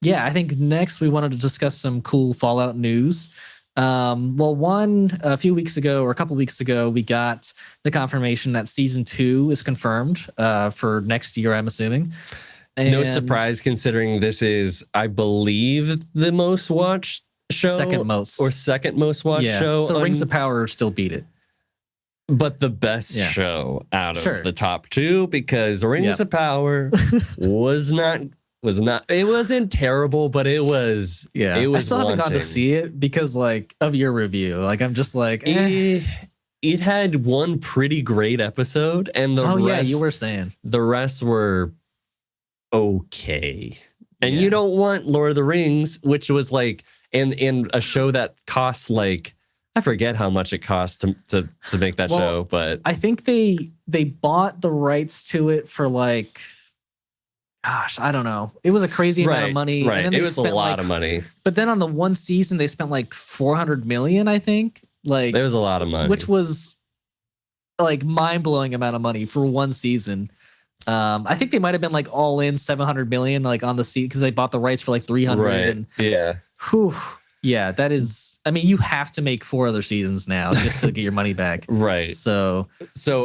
Yeah, I think next we wanted to discuss some cool Fallout news. A few weeks ago or a couple weeks ago, we got the confirmation that season 2 is confirmed for next year, I'm assuming. No surprise considering this is, I believe, the most watched show. Second most watched show. So Rings of Power still beat it. But the best show out of the top 2, because Rings of Power was not, it wasn't terrible, but it was, it was I still haven't gotten to see it because of your review. I'm just it had one pretty great episode, and the rest, you were saying the rest were okay. And you don't want Lord of the Rings, which was and a show that costs I forget how much it costs to make that show, but I think they bought the rights to it for I don't know. It was a crazy amount of money. Right. And then it was a lot of money. But then on the one season, they spent $400 million, I think. There was a lot of money. Which was mind-blowing amount of money for one season. I think they might have been all in $700 million on the season because they bought the rights for $300. Right. And, yeah. Yeah, that is. I mean, you have to make 4 other seasons now just to get your money back. Right. So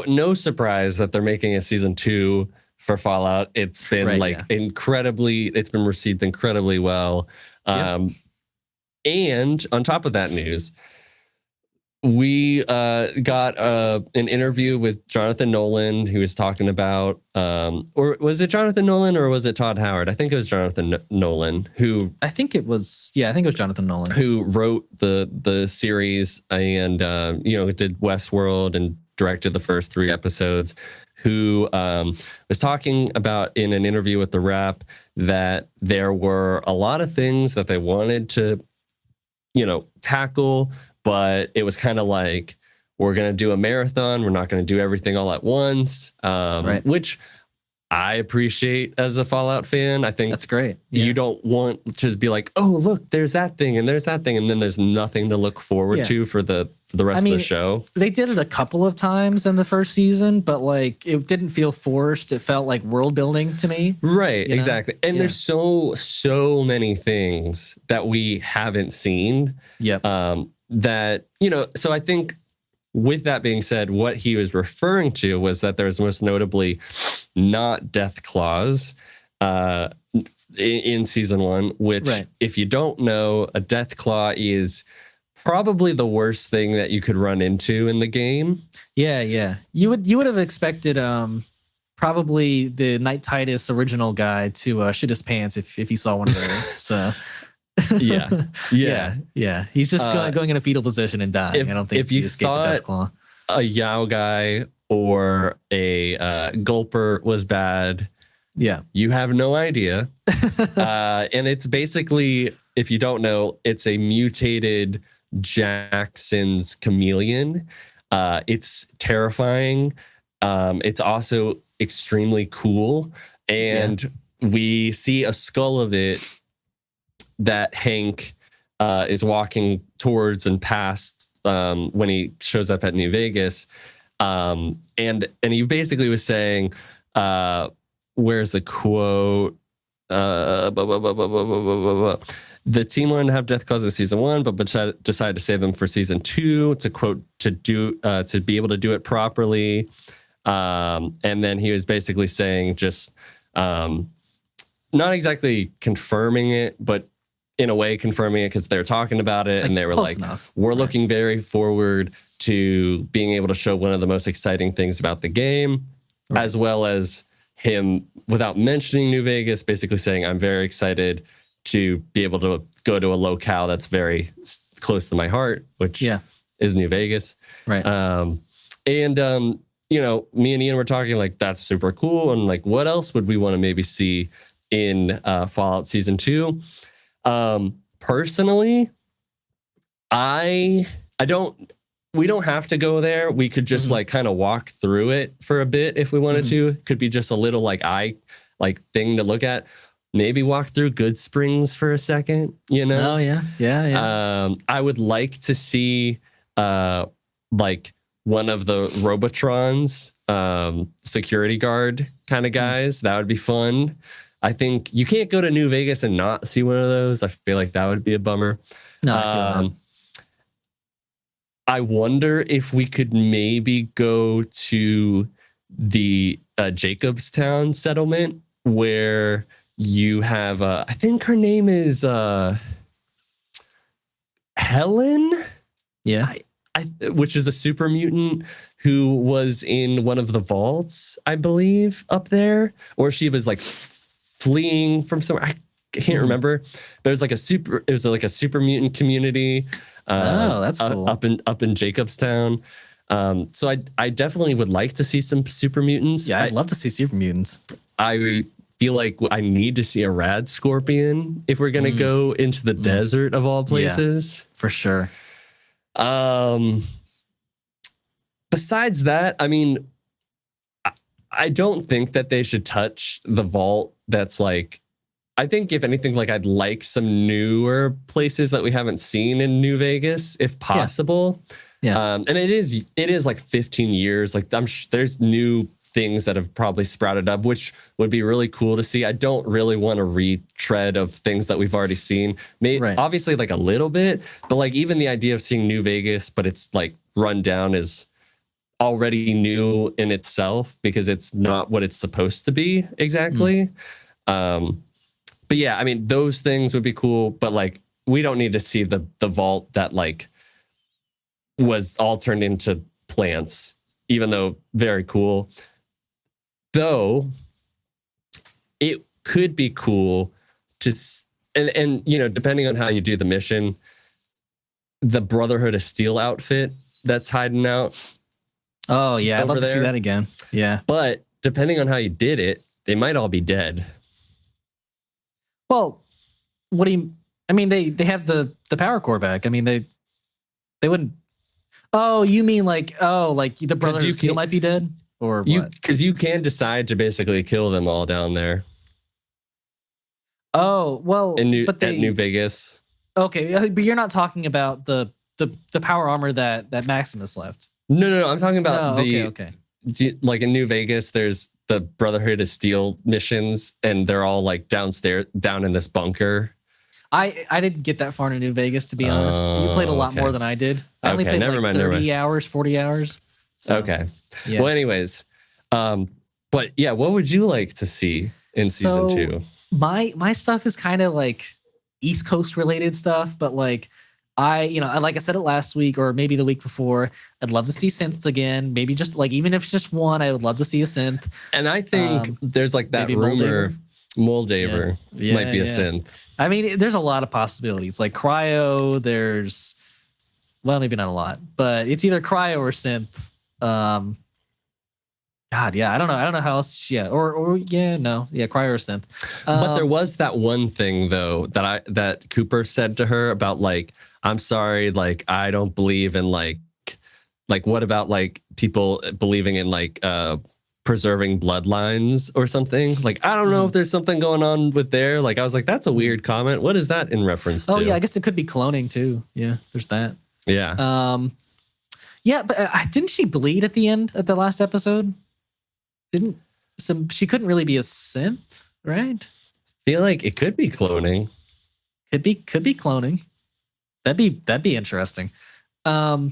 no surprise that they're making a season 2 for Fallout. It's been incredibly. It's been received incredibly well. And on top of that news, we got an interview with Jonathan Nolan, who was talking about, or was it Jonathan Nolan or was it Todd Howard? I think it was Jonathan Nolan who. I think it was Jonathan Nolan who wrote the series and did Westworld and directed the first 3 episodes. Who was talking about in an interview with The Wrap that there were a lot of things that they wanted to, tackle. But it was kind of we're going to do a marathon. We're not going to do everything all at once, which I appreciate as a Fallout fan. I think that's great. You don't want to just be oh, look, there's that thing and there's that thing. And then there's nothing to look forward to for the rest of the show. They did it a couple of times in the first season, but it didn't feel forced. It felt like world building to me. Right, exactly. And there's so many things that we haven't seen. Yep. That, so I think with that being said, what he was referring to was that there's most notably not Deathclaws in season 1, which if you don't know, a Deathclaw is probably the worst thing that you could run into in the game. Yeah. You would have expected probably the Night Titus original guy to shit his pants if he saw one of those. So Yeah. He's just going in a fetal position and dying. I don't think if you thought a Yao guy or a Gulper was bad, you have no idea. And it's basically, if you don't know, it's a mutated Jackson's chameleon. It's terrifying. It's also extremely cool. And we see a skull of it that Hank is walking towards and past when he shows up at New Vegas. And he basically was saying, where's the quote? The team wanted to have Deathclaws in season 1, but decided to save them for season 2 to quote to be able to do it properly. And then he was basically saying just not exactly confirming it, but in a way confirming it because they were talking about it and they were we're looking very forward to being able to show one of the most exciting things about the game, as well as him, without mentioning New Vegas, basically saying, I'm very excited to be able to go to a locale that's very close to my heart, which is New Vegas. Right. Me and Ian were talking that's super cool. And what else would we want to maybe see in Fallout Season 2? Personally, we don't have to go there. We could just kind of walk through it for a bit if we wanted to. Could be just a little thing to look at. Maybe walk through Good Springs for a second, Oh yeah. I would like to see one of the Robotrons, security guard kind of guys. That would be fun. I think you can't go to New Vegas and not see one of those. I feel like that would be a bummer. No, I feel that. I wonder if we could maybe go to the Jacobstown settlement where you have, I think her name is Helen. Yeah. Which is a super mutant who was in one of the vaults, I believe, up there, or she was like fleeing from somewhere. I can't remember. But it was like a super mutant community. That's cool. Up in Jacobstown. So I definitely would like to see some super mutants. Yeah, I'd love to see super mutants. I feel like I need to see a rad scorpion if we're gonna go into the desert of all places. Yeah, for sure. Besides that, I mean, I don't think that they should touch the vault. That's like, I think if anything, like I'd like some newer places that we haven't seen in New Vegas, if possible. Yeah. And it is like 15 years. Like I'm sure there's new things that have probably sprouted up, which would be really cool to see. I don't really want to retread of things that we've already seen. Obviously like a little bit, but like even the idea of seeing New Vegas, but it's like run down is already new in itself because it's not what it's supposed to be exactly. But yeah, I mean, those things would be cool, but like we don't need to see the vault that like was all turned into plants, even though very cool. Though it could be cool to, and you know, depending on how you do the mission, the Brotherhood of Steel outfit that's hiding out. Oh yeah, I'd love to see that again. Yeah, but depending on how you did it, they might all be dead. Well, what do you? I mean, they have the power core back. I mean, they wouldn't. Oh, you mean like the Brotherhood of Steel might be dead? Or because you can decide to basically kill them all down there. Oh well, at New Vegas. Okay, but you're not talking about the power armor that Maximus left. No. I'm talking about okay. Like in New Vegas, there's the Brotherhood of Steel missions, and they're all like downstairs, down in this bunker. I didn't get that far into New Vegas, to be honest. You played a lot more than I did. I only played 30 hours, 40 hours. So, okay. Yeah. Well, anyways, but yeah, what would you like to see in season 2? My stuff is kind of like East Coast related stuff, but like like I said it last week or maybe the week before, I'd love to see synths again. Maybe just like, even if it's just one, I would love to see a synth. And I think there's like that rumor, Moldaver might be a synth. I mean, there's a lot of possibilities. Like Cryo, there's, well, maybe not a lot, but it's either Cryo or synth. God, yeah, I don't know how else. Yeah, Cryo or synth. But there was that one thing though that Cooper said to her about like, I'm sorry, like I don't believe in like what about like people believing in like preserving bloodlines or something? Like I don't know if there's something going on with there. Like I was like, that's a weird comment. What is that in reference to? Oh yeah, I guess it could be cloning too. Yeah, there's that. Yeah. Yeah, but didn't she bleed at the end at the last episode? She couldn't really be a synth, right? Feel like it could be cloning. Could be cloning. That'd be interesting. But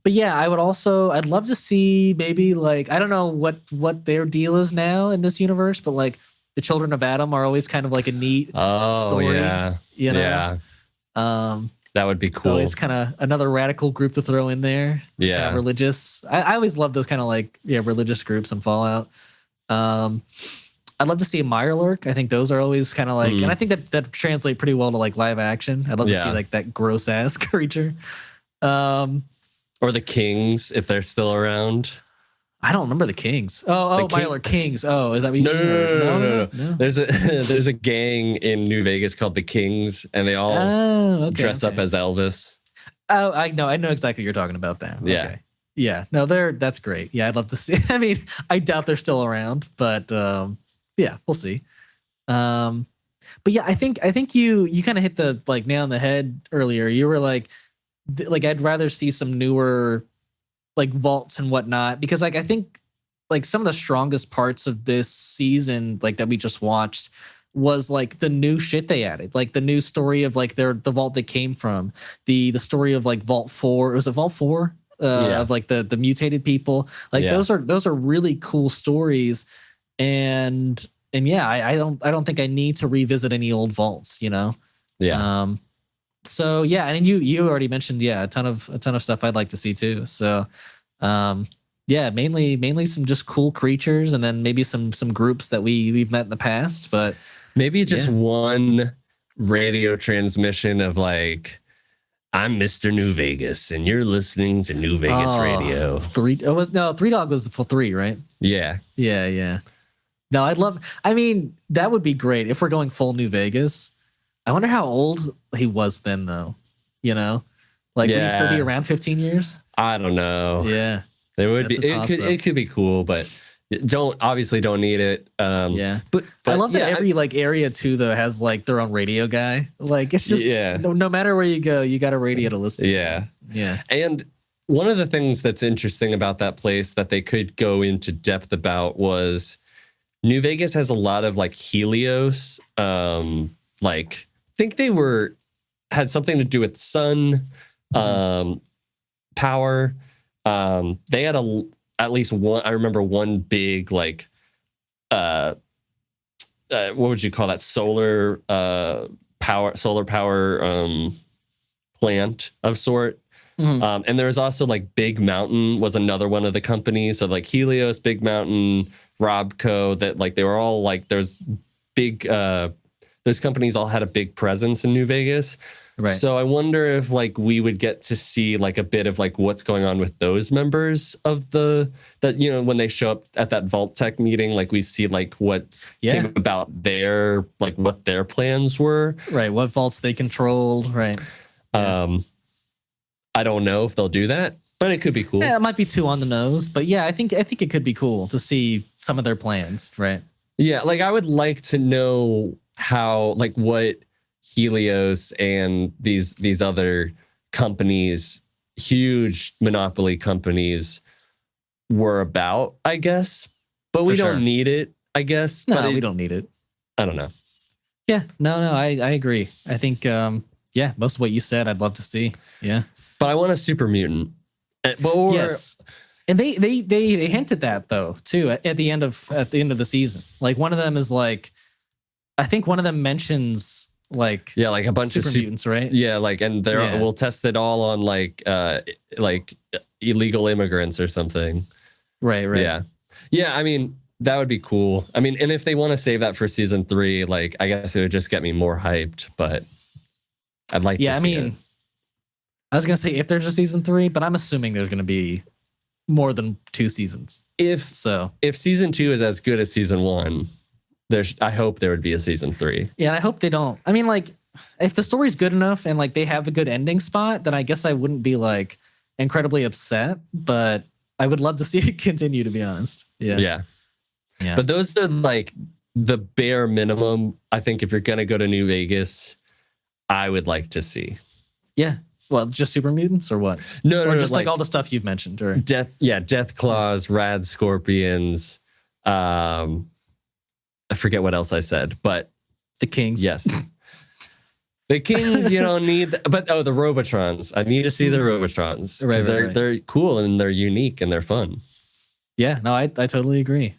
yeah, I'd love to see maybe like, I don't know what their deal is now in this universe, but like the Children of Adam are always kind of like a neat story. Yeah. You know? Yeah. That would be cool. Always kind of another radical group to throw in there. Yeah. Kind of religious. I always love those kind of like, religious groups in Fallout. I'd love to see a Mirelurk. I think those are always kind of like, and I think that translate pretty well to like live action. I'd love to see like that gross ass creature. Or the Kings, if they're still around. I don't remember the Kings. Mirelurk Kings. Oh, is that what you mean? No. There's a gang in New Vegas called the Kings, and they all dress up as Elvis. Oh, I know exactly what you're talking about then. Yeah. Okay. Yeah. No, that's great. Yeah, I'd love to see. I mean, I doubt they're still around, but yeah, we'll see. But yeah, I think you kind of hit the like nail on the head earlier. You were like I'd rather see some newer like vaults and whatnot, because like I think like some of the strongest parts of this season, like that we just watched, was like the new shit they added, like the new story of like the vault they came from, the story of like Vault 4. Was it Vault 4? Of like the mutated people. Like those are really cool stories. And yeah, I don't think I need to revisit any old vaults, you know? Yeah. So yeah, and you already mentioned, a ton of stuff I'd like to see too. So yeah, mainly some just cool creatures, and then maybe some groups that we've met in the past, but maybe just one radio transmission of like, I'm Mr. New Vegas, and you're listening to New Vegas Radio. Three Dog was for 3, right? Yeah. Yeah. No, I mean, that would be great if we're going full New Vegas. I wonder how old he was then, though. You know, like would he still be around 15 years? I don't know. Yeah, it would be. It could be cool, but don't need it. But I love that every like area too though has like their own radio guy. Like it's just no matter where you go, you got a radio to listen to. Yeah. And one of the things that's interesting about that place that they could go into depth about was New Vegas has a lot of like Helios. Like I think they had something to do with sun power. They had at least one. I remember one big like what would you call that, solar power plant of sort. And there was also like Big Mountain was another one of the companies. So like Helios, Big Mountain, Robco, that like they were all like there's big those companies all had a big presence in New Vegas. Right. So I wonder if like we would get to see like a bit of like what's going on with those members of when they show up at that Vault Tech meeting, like we see like what came about their, like what their plans were. Right. What vaults they controlled. Right. I don't know if they'll do that, but it could be cool. Yeah, it might be too on the nose, but yeah, I think it could be cool to see some of their plans. Right. Yeah. Like I would like to know how, like what Helios and these other companies, huge monopoly companies, were about, I guess. But we don't need it, I guess. No, we don't need it. I don't know. Yeah, no, I agree. I think, most of what you said, I'd love to see. Yeah. But I want a super mutant. Yes. And they hinted that though too at the end of the season. Like one of them is like, I think one of them mentions like like a bunch super of mutants, right? Yeah, like and we'll test it all on like illegal immigrants or something. Right. Yeah. I mean that would be cool. I mean, and if they want to save that for season 3, like I guess it would just get me more hyped. But I'd like to see it. I was gonna say if there's a season 3, but I'm assuming there's gonna be more than 2 seasons. If season 2 is as good as season 1. I hope there would be a season 3. Yeah, and I hope they don't. I mean, like, if the story's good enough and like they have a good ending spot, then I guess I wouldn't be like incredibly upset. But I would love to see it continue, to be honest. Yeah. But those are like the bare minimum. I think if you're gonna go to New Vegas, I would like to see. Yeah. Well, just super mutants or what? No, just like all the stuff you've mentioned, or Deathclaws, Rad Scorpions. I forget what else I said, but the Kings. Yes. The Kings, you don't need, the Robotrons. I need to see the Robotrons because they're cool and they're unique and they're fun. Yeah, no, I totally agree.